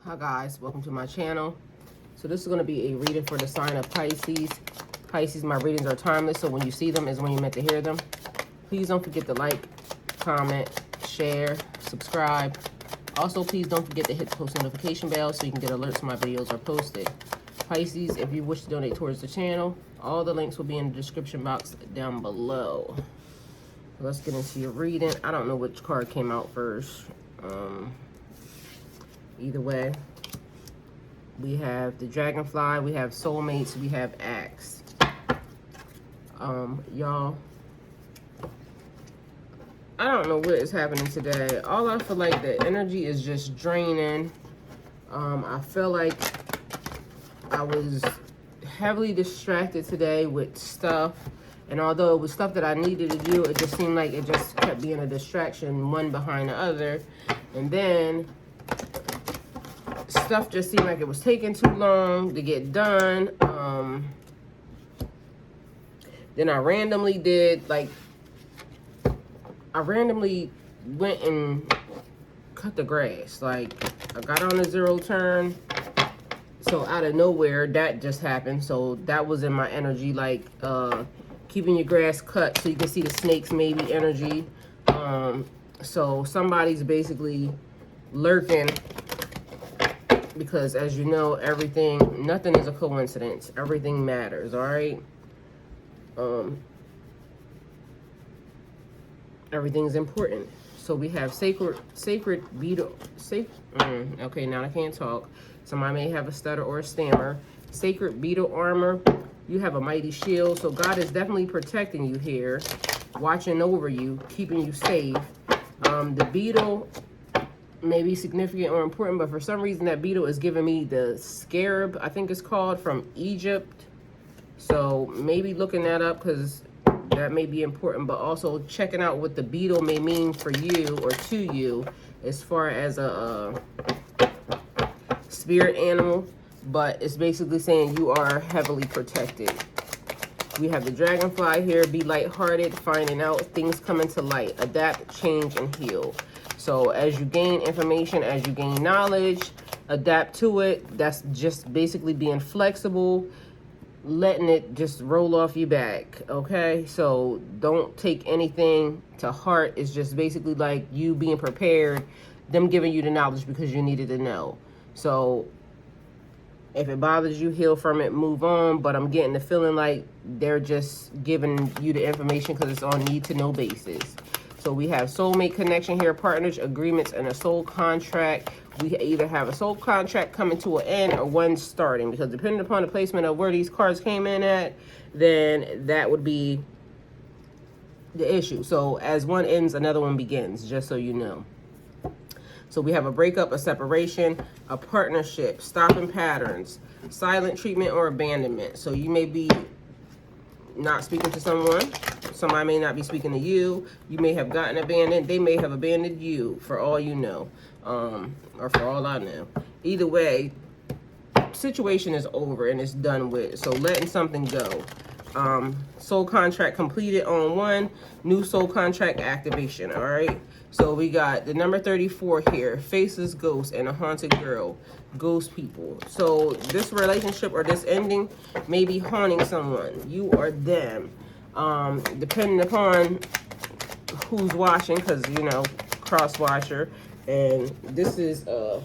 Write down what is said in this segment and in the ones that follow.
Hi guys, welcome to my channel. So this is going to be a reading for the sign of Pisces. Pisces, my readings are timeless, so when you see them is when you're meant to hear them. Please don't forget to like, comment, share, subscribe. Also, please don't forget to hit the post notification bell so you can get alerts when my videos are posted. Pisces, if you wish to donate towards the channel, all the links will be in the description box down below. Let's get into your reading. I don't know which card came out first. Either way, we have the Dragonfly, we have Soulmates, we have Axe. Y'all, I don't know what is happening today. All I feel like the energy is just draining. I feel like I was heavily distracted today with stuff. And although it was stuff that I needed to do, it just seemed like it just kept being a distraction, one behind the other. And then stuff just seemed like it was taking too long to get done. Then I randomly went and cut the grass. Like, I got on a zero turn. So out of nowhere, that just happened. So that was in my energy, like keeping your grass cut so you can see the snakes maybe energy. So somebody's basically lurking because, as you know, nothing is a coincidence. Everything matters, all right? Everything's important. So we have sacred beetle. Okay, now I can't talk. Somebody may have a stutter or a stammer. Sacred beetle armor. You have a mighty shield. So God is definitely protecting you here, watching over you, keeping you safe. The beetle may be significant or important, but for some reason that beetle is giving me the scarab, I think it's called, from Egypt. So maybe looking that up because that may be important, but also checking out what the beetle may mean for you or to you as far as a spirit animal. But it's basically saying you are heavily protected. We have the Dragonfly here. Be lighthearted, finding out things coming to light. Adapt, change, and heal. So as you gain information, as you gain knowledge, adapt to it. That's just basically being flexible, letting it just roll off your back, okay? So don't take anything to heart. It's just basically like you being prepared, them giving you the knowledge because you needed to know. So if it bothers you, heal from it, move on. But I'm getting the feeling like they're just giving you the information because it's on need-to-know basis. So we have soulmate connection here, partners, agreements, and a soul contract. We either have a soul contract coming to an end or one starting, because depending upon the placement of where these cards came in at, then that would be the issue. So as one ends, another one begins, just so you know. So we have a breakup, a separation, a partnership, stopping patterns, silent treatment, or abandonment. So you may be not speaking to someone. Somebody may not be speaking to you. You may have gotten abandoned. They may have abandoned you, for all you know, or for all I know. Either way, situation is over and it's done with. So letting something go. Soul contract completed on one. New soul contract activation, all right? So we got the number 34 here. Faceless ghost and a haunted girl. Ghost people. So this relationship or this ending may be haunting someone. You or them. Depending upon who's watching, because, you know, cross-watcher. And this is, all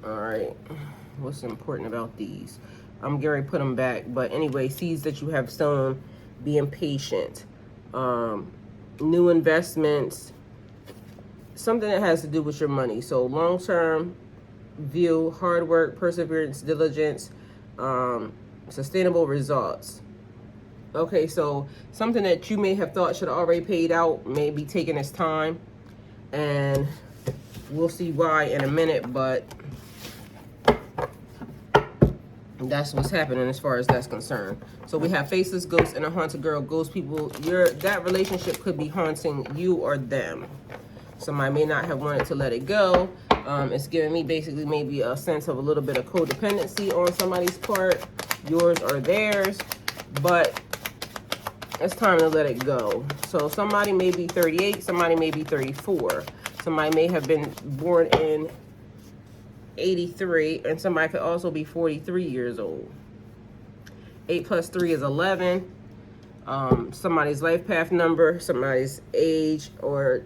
right, what's important about these? I'm going to put them back. But anyway, seeds that you have sown, being patient. New investments, something that has to do with your money. So long-term view, hard work, perseverance, diligence, sustainable results. Okay, so something that you may have thought should have already paid out may be taking its time, and we'll see why in a minute, but that's what's happening as far as that's concerned. So we have faceless ghosts and a haunted girl. Ghost people, that relationship could be haunting you or them. Somebody may not have wanted to let it go. It's giving me basically maybe a sense of a little bit of codependency on somebody's part, yours or theirs. But It's time to let it go. So somebody may be 38, somebody may be 34. Somebody may have been born in 83, and somebody could also be 43 years old. 8 plus 3 is 11. Somebody's life path number, somebody's age, or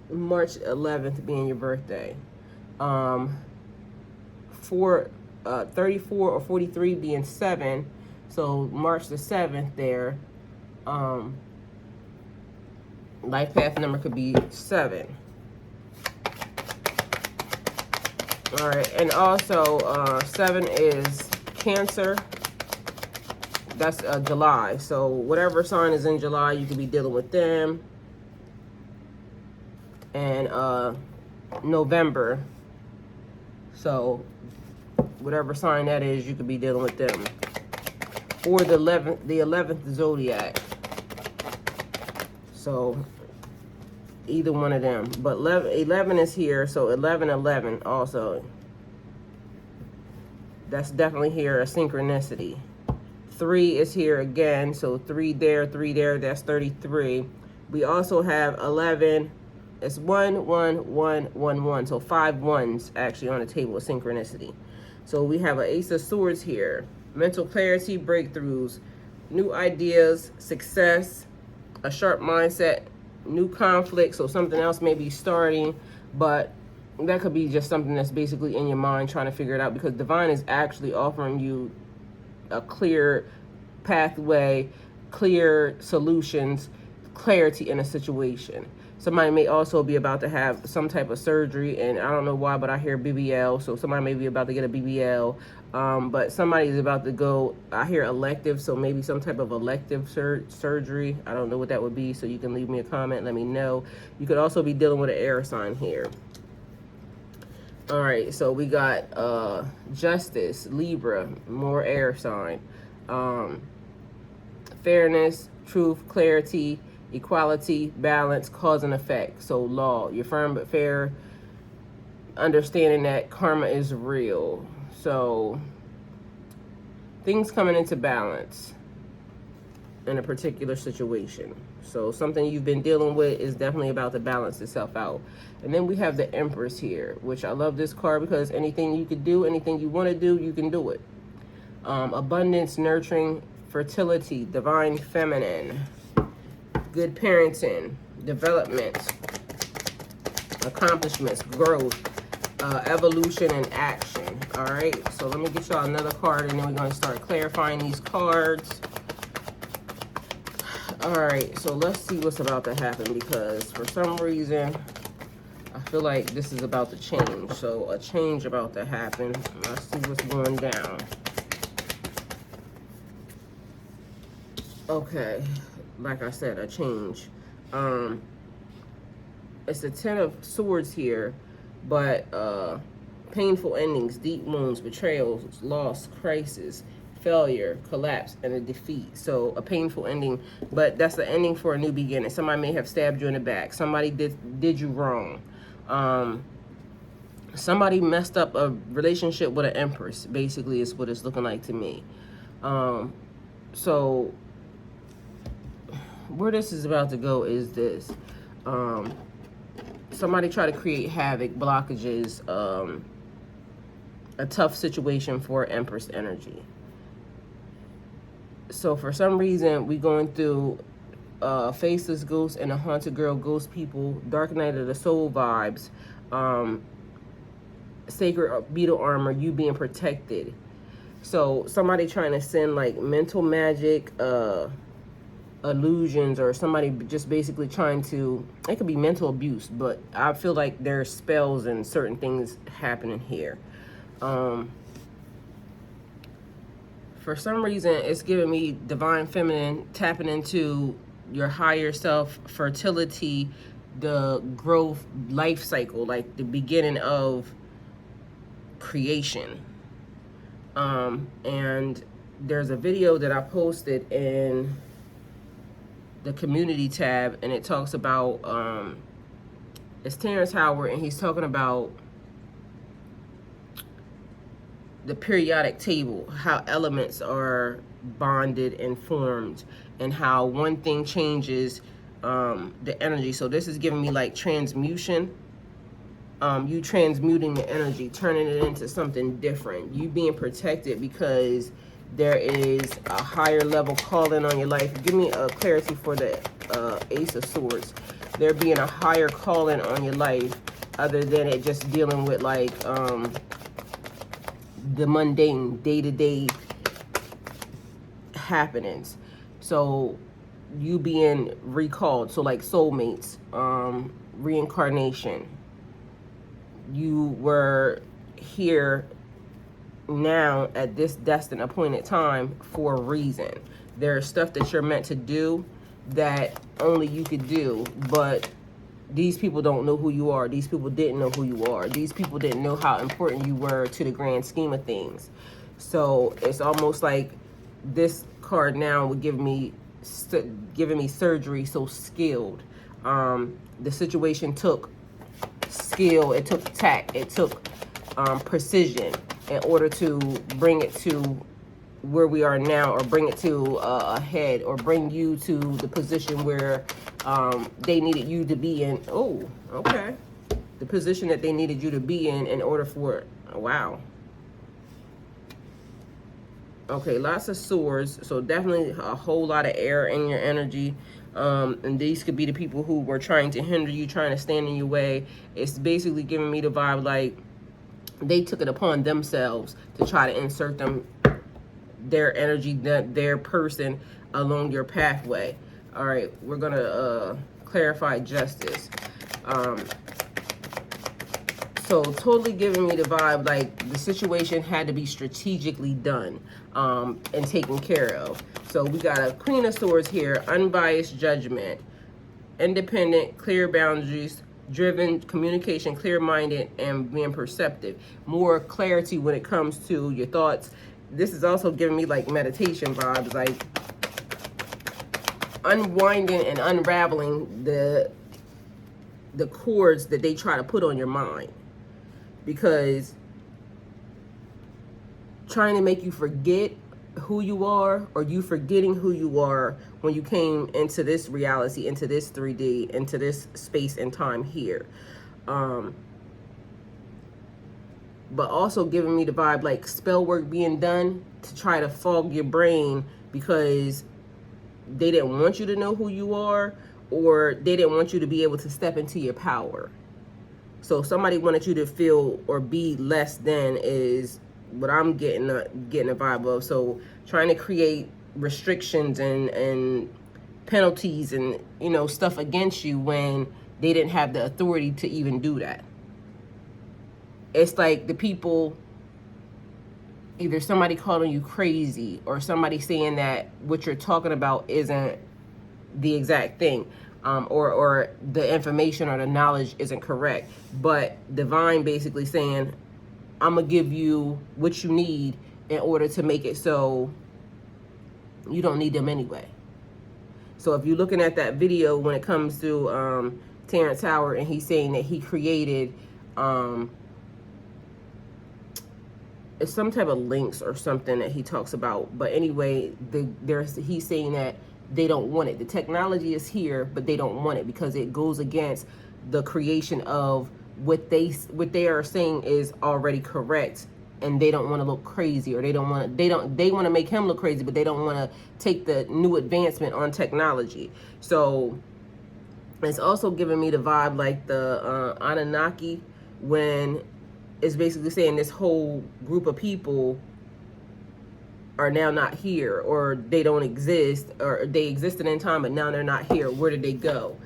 March 11th being your birthday. 34 or 43 being 7. So March the 7th there. Life path number could be 7. All right, and also 7 is Cancer. That's July. So whatever sign is in July, you could be dealing with them. And November. So whatever sign that is, you could be dealing with them. Or the 11th zodiac. So either one of them. But 11 is here, so 11 also. That's definitely here, a synchronicity. 3 is here again, so 3 there, that's 33. We also have 11. It's 1, 1, 1, 1, 1. So 5 ones actually on the table of synchronicity. So we have an Ace of Swords here. Mental clarity, breakthroughs, new ideas, success, a sharp mindset, new conflict. So something else may be starting, but that could be just something that's basically in your mind trying to figure it out, because Divine is actually offering you a clear pathway, clear solutions, clarity in a situation. Somebody may also be about to have some type of surgery, and I don't know why, but I hear BBL, so somebody may be about to get a BBL, but somebody is about to go, I hear elective, so maybe some type of elective surgery. I don't know what that would be, so you can leave me a comment, let me know. You could also be dealing with an air sign here. All right, so we got Justice, Libra, more air sign. Fairness, truth, clarity, equality, balance, cause and effect. So law, you're firm but fair, understanding that karma is real. So things coming into balance in a particular situation. So something you've been dealing with is definitely about to balance itself out. And then we have the Empress here, which I love this card because anything you could do, anything you want to do, you can do it. Abundance, nurturing, fertility, divine feminine, good parenting, development, accomplishments, growth, evolution, and action. All right, so let me get y'all another card, and then we're going to start clarifying these cards. All right, so let's see what's about to happen, because for some reason I feel like this is about to change. So a change about to happen. Let's see what's going down. Okay, like I said, a change. It's the 10 of Swords here, but painful endings, deep wounds, betrayals, loss, crisis, failure, collapse, and a defeat. So a painful ending, but that's the ending for a new beginning. Somebody may have stabbed you in the back. Somebody did you wrong. Somebody messed up a relationship with an Empress, basically, is what it's looking like to me. So where this is about to go is this. Somebody try to create havoc, blockages, a tough situation for Empress energy. So for some reason, we going through Faceless Ghost and a Haunted Girl, Ghost People, Dark Night of the Soul vibes, Sacred Beetle Armor, you being protected. So somebody trying to send like mental magic, illusions, or somebody just basically trying to, it could be mental abuse, but I feel like there's spells and certain things happening here. For some reason, it's giving me divine feminine, tapping into your higher self, fertility, the growth, life cycle, like the beginning of creation. And there's a video that I posted in the community tab, and it talks about, it's Terrence Howard, and he's talking about the periodic table, how elements are bonded and formed, and how one thing changes the energy. So this is giving me like transmutation. You transmuting the energy, turning it into something different. You being protected because there is a higher level calling on your life. Give me a clarity for the Ace of Swords. There being a higher calling on your life other than it just dealing with like the mundane day-to-day happenings. So you being recalled, so like soulmates, reincarnation. You were here now at this destined appointed time for a reason. There's stuff that you're meant to do that only you could do, but these people don't know who you are. These people didn't know who you are. These people didn't know how important you were to the grand scheme of things. So it's almost like this card now would give me giving me surgery, so skilled. The situation took skill, it took tact, it took precision in order to bring it to where we are now, or bring it to a head, or bring you to the position where they needed you to be in. Oh, okay. The position that they needed you to be in order for, wow. Okay, lots of swords, so definitely a whole lot of air in your energy. And these could be the people who were trying to hinder you, trying to stand in your way. It's basically giving me the vibe like they took it upon themselves to try to insert their energy, their person along your pathway. All right, we're gonna clarify justice. So totally giving me the vibe like the situation had to be strategically done and taken care of. So we got a Queen of Swords here, unbiased judgment, independent, clear boundaries, driven, communication, clear-minded, and being perceptive. More clarity when it comes to your thoughts. This is also giving me like meditation vibes, like unwinding and unraveling the cords that they try to put on your mind. Because trying to make you forget who you are, or you forgetting who you are when you came into this reality, into this 3D, into this space and time here. But also giving me the vibe like spell work being done to try to fog your brain because they didn't want you to know who you are, or they didn't want you to be able to step into your power. So somebody wanted you to feel or be less than is what I'm getting a vibe of. So trying to create restrictions and penalties and, you know, stuff against you when they didn't have the authority to even do that. It's like the people, either somebody calling you crazy or somebody saying that what you're talking about isn't the exact thing. Or the information or the knowledge isn't correct. But divine basically saying, I'm going to give you what you need in order to make it so you don't need them anyway. So if you're looking at that video when it comes to Terrence Howard, and he's saying that he created it's some type of links or something that he talks about. But anyway, he's saying that they don't want it. The technology is here, but they don't want it because it goes against the creation of what they are saying is already correct, and they don't want to look crazy, or they want to make him look crazy, but they don't want to take the new advancement on technology. So it's also giving me the vibe like the Anunnaki, when it's basically saying this whole group of people are now not here, or they don't exist, or they existed in time but now they're not here. Where did they go?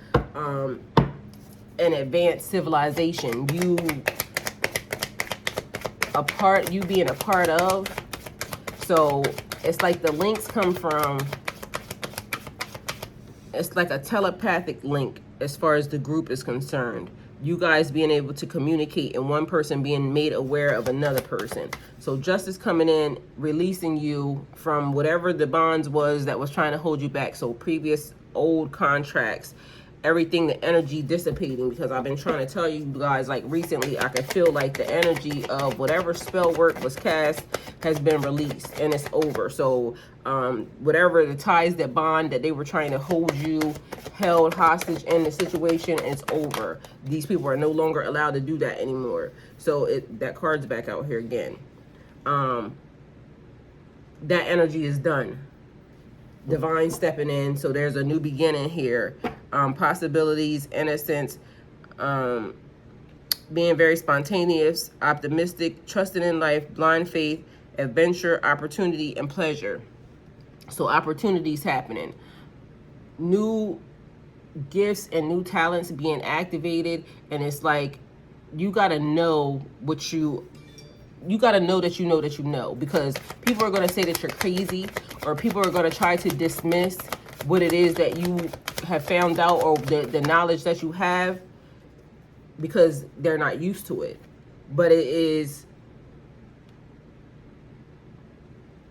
An advanced civilization, you being a part of. So it's like the links come from, it's like a telepathic link as far as the group is concerned. You guys being able to communicate, and one person being made aware of another person. So justice coming in, releasing you from whatever the bonds was that was trying to hold you back. So previous old contracts everything, the energy dissipating, because I've been trying to tell you guys, like recently, I can feel like the energy of whatever spell work was cast has been released and it's over. So whatever the ties that bond that they were trying to hold you held hostage in the situation, it's over. These people are no longer allowed to do that anymore. So that card's back out here again. That energy is done. Divine stepping in, so there's a new beginning here. Possibilities, innocence, being very spontaneous, optimistic, trusting in life, blind faith, adventure, opportunity, and pleasure. So opportunities happening, new gifts and new talents being activated, and it's like you gotta know what you gotta know that you know that you know, because people are gonna say that you're crazy, or people are gonna try to dismiss what it is that you have found out, or the knowledge that you have, because they're not used to it. But it's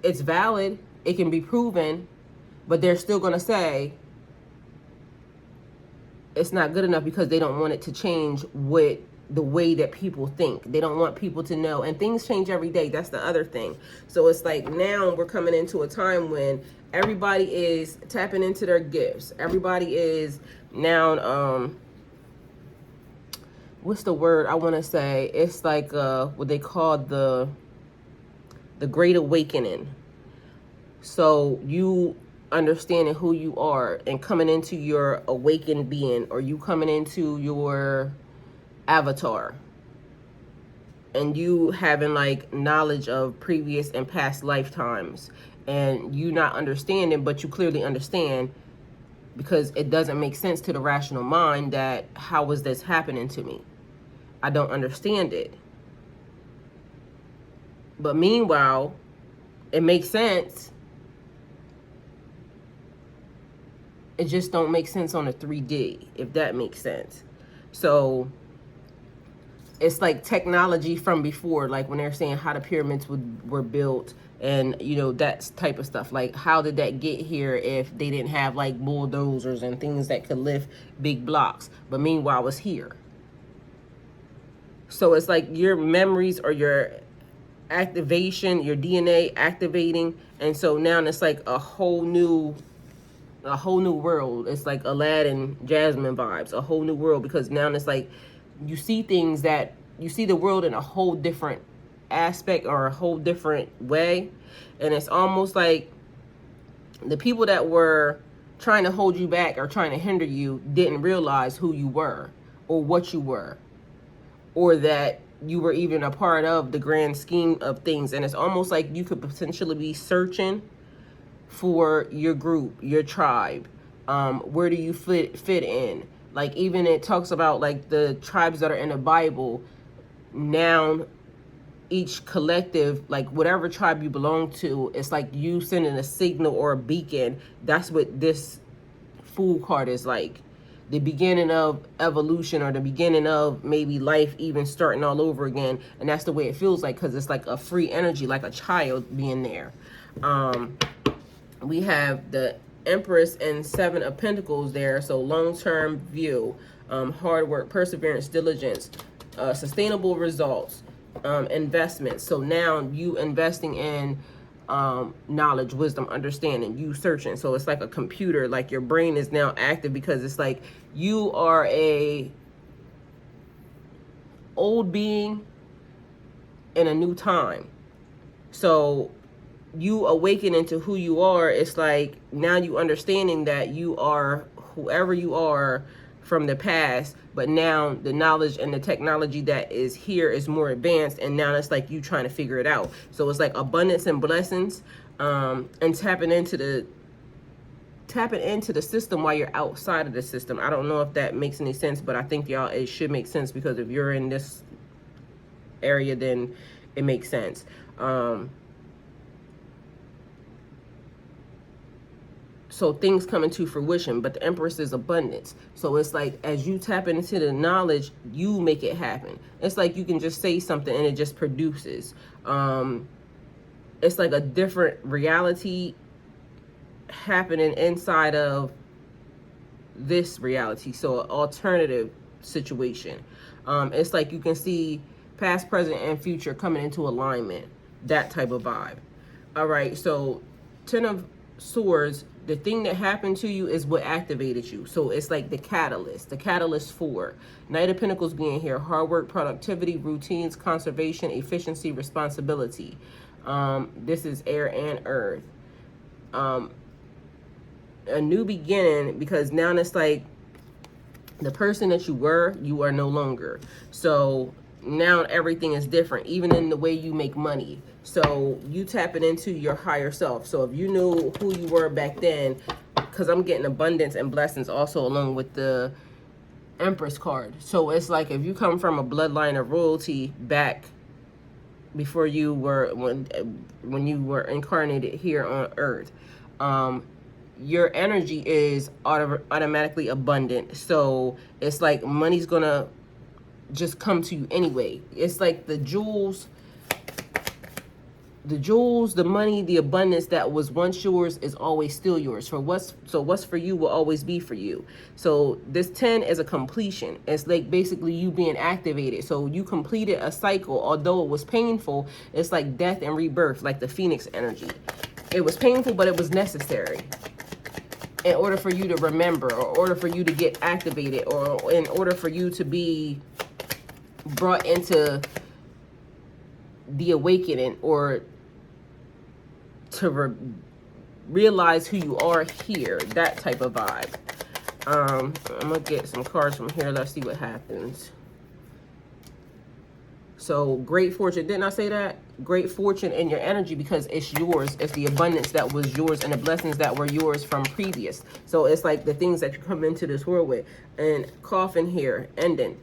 valid, it can be proven, but they're still gonna say it's not good enough because they don't want it to change with the way that people think. They don't want people to know, and things change every day. That's the other thing. So it's like now we're coming into a time when everybody is tapping into their gifts. Everybody is now, what's the word I want to say? It's like what they call the Great Awakening. So you understanding who you are and coming into your awakened being, or you coming into your avatar, and you having like knowledge of previous and past lifetimes, and you not understanding, but you clearly understand, because it doesn't make sense to the rational mind that how is this happening to me? I don't understand it. But meanwhile, it makes sense. It just don't make sense on a 3D, if that makes sense. So it's like technology from before, like when they're saying how the pyramids were built, and you know, that type of stuff. Like, how did that get here if they didn't have like bulldozers and things that could lift big blocks? But meanwhile, it's here. So it's like your memories or your activation, your DNA activating, and so now it's like a whole new world. It's like Aladdin, Jasmine vibes, a whole new world, because now it's like you see things that you see the world in a whole different aspect or a whole different way. And it's almost like the people that were trying to hold you back or trying to hinder you didn't realize who you were or what you were, or that you were even a part of the grand scheme of things. And it's almost like you could potentially be searching for your group, your tribe. Where do you fit in? Like, even it talks about like the tribes that are in the Bible. Now each collective, like whatever tribe you belong to, it's like you sending a signal or a beacon. That's what this Fool card is like. The beginning of evolution, or the beginning of maybe life even starting all over again. And that's the way it feels like, because it's like a free energy, like a child being there. We have the Empress and Seven of Pentacles there. So long-term view, hard work, perseverance, diligence, sustainable results, investments. So now you investing in knowledge, wisdom, understanding, you searching. So it's like a computer, like your brain is now active, because it's like you are a old being in a new time. So you awaken into who you are. It's like now you understanding that you are whoever you are from the past, but now the knowledge and the technology that is here is more advanced, and now it's like you trying to figure it out. So it's like abundance and blessings, and tapping into the system while you're outside of the system. I don't know if that makes any sense, but I think y'all, it should make sense, because if you're in this area, then it makes sense. So things come into fruition, but the Empress is abundance. So it's like, as you tap into the knowledge, you make it happen. It's like you can just say something and it just produces. It's like a different reality happening inside of this reality. So an alternative situation. It's like you can see past, present, and future coming into alignment. That type of vibe. All right, so 10 of Swords, the thing that happened to you is what activated you. So it's like the catalyst for. Knight of Pentacles being here, hard work, productivity, routines, conservation, efficiency, responsibility. This is air and earth. A new beginning, because now it's like the person that you are no longer. So now everything is different, even in the way you make money. So you tap it into your higher self. So if you knew who you were back then, because I'm getting abundance and blessings also along with the Empress card. So it's like if you come from a bloodline of royalty back before you were, when you were incarnated here on earth, your energy is automatically abundant. So it's like money's gonna just come to you anyway. It's like the jewels, the money, the abundance that was once yours is always still yours. What's for you will always be for you. So this 10 is a completion. It's like basically you being activated. So you completed a cycle, although it was painful. It's like death and rebirth, like the Phoenix energy. It was painful, but it was necessary in order for you to remember, or in order for you to get activated, or in order for you to be brought into the awakening, or to realize who you are here. That type of vibe. I'm gonna get some cards from here. Let's see what happens. So great fortune. Didn't I say that? Great fortune in your energy, because it's yours. It's the abundance that was yours and the blessings that were yours from previous. So it's like the things that you come into this world with. And coffin here, ending.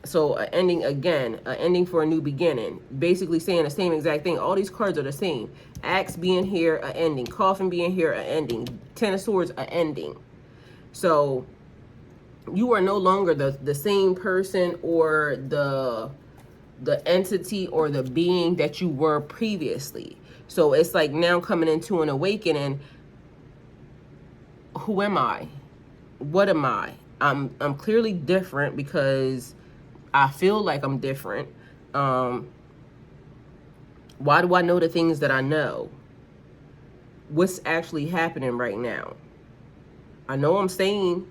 So an ending again, an ending for a new beginning. Basically saying the same exact thing. All these cards are the same. Axe being here, an ending. Coffin being here, an ending. 10 of Swords, an ending. So you are no longer the same person or the entity or the being that you were previously. So it's like now coming into an awakening. Who am I? What am I? I'm clearly different because I feel like I'm different. Why do I know the things that I know? What's actually happening right now? I know I'm sane,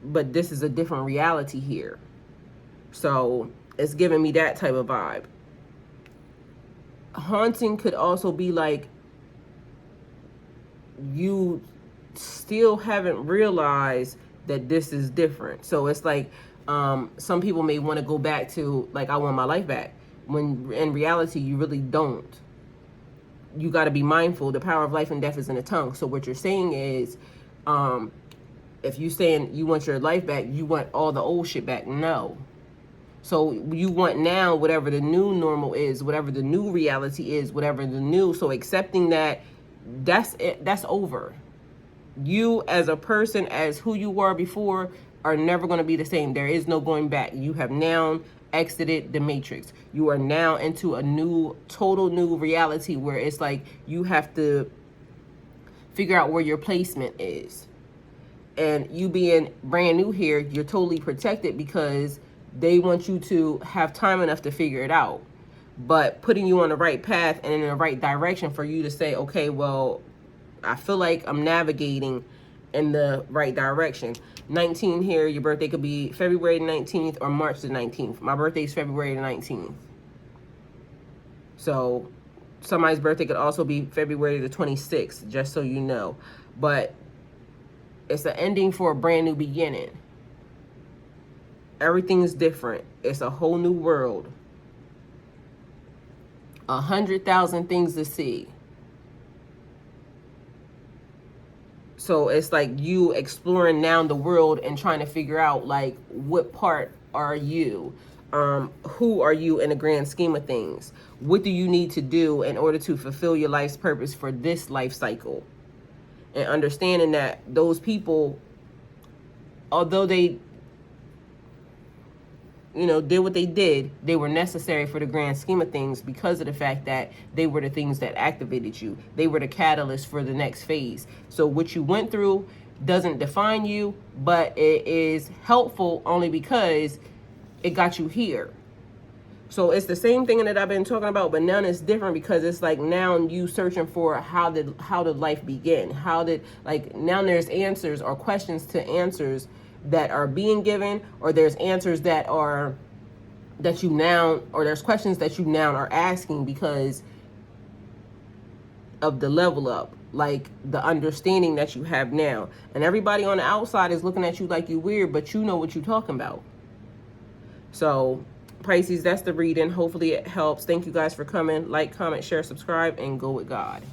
but this is a different reality here. So it's giving me that type of vibe. Haunting could also be like you still haven't realized that this is different. So it's like some people may want to go back to like, I want my life back, when in reality you really don't. You got to be mindful. The power of life and death is in the tongue. So what you're saying is, if you're saying you want your life back, you want all the old shit back. No. So you want now whatever the new normal is, whatever the new reality is, whatever the new. So accepting that, that's it, that's over. You as a person, as who you were before, are never going to be the same. There is no going back. You have now exited the matrix. You are now into a new, total new reality where it's like you have to figure out where your placement is. And you being brand new here, you're totally protected because they want you to have time enough to figure it out. But putting you on the right path and in the right direction for you to say, okay, well, I feel like I'm navigating in the right direction. 19 here, your birthday could be February the 19th or March the 19th. My birthday is February the 19th. So somebody's birthday could also be February the 26th, just so you know. But it's an ending for a brand new beginning. Everything's different. It's a whole new world. 100,000 things to see. So it's like you exploring now the world and trying to figure out like what part are you? Who are you in the grand scheme of things? What do you need to do in order to fulfill your life's purpose for this life cycle? And understanding that those people, although they, you know, did what they did, they were necessary for the grand scheme of things because of the fact that they were the things that activated you. They were the catalyst for the next phase. So what you went through, doesn't define you, but it is helpful only because it got you here. So it's the same thing that I've been talking about, but now it's different because it's like now you searching for how did life begin? How did, like, now there's answers or questions to answers that are being given, or there's answers that are that you now, or there's questions that you now are asking because of the level up, like the understanding that you have now. And everybody on the outside is looking at you like you weird, but you know what you're talking about. So Pisces, that's the reading. Hopefully it helps. Thank you guys for coming. Like, comment, share, subscribe, and go with God.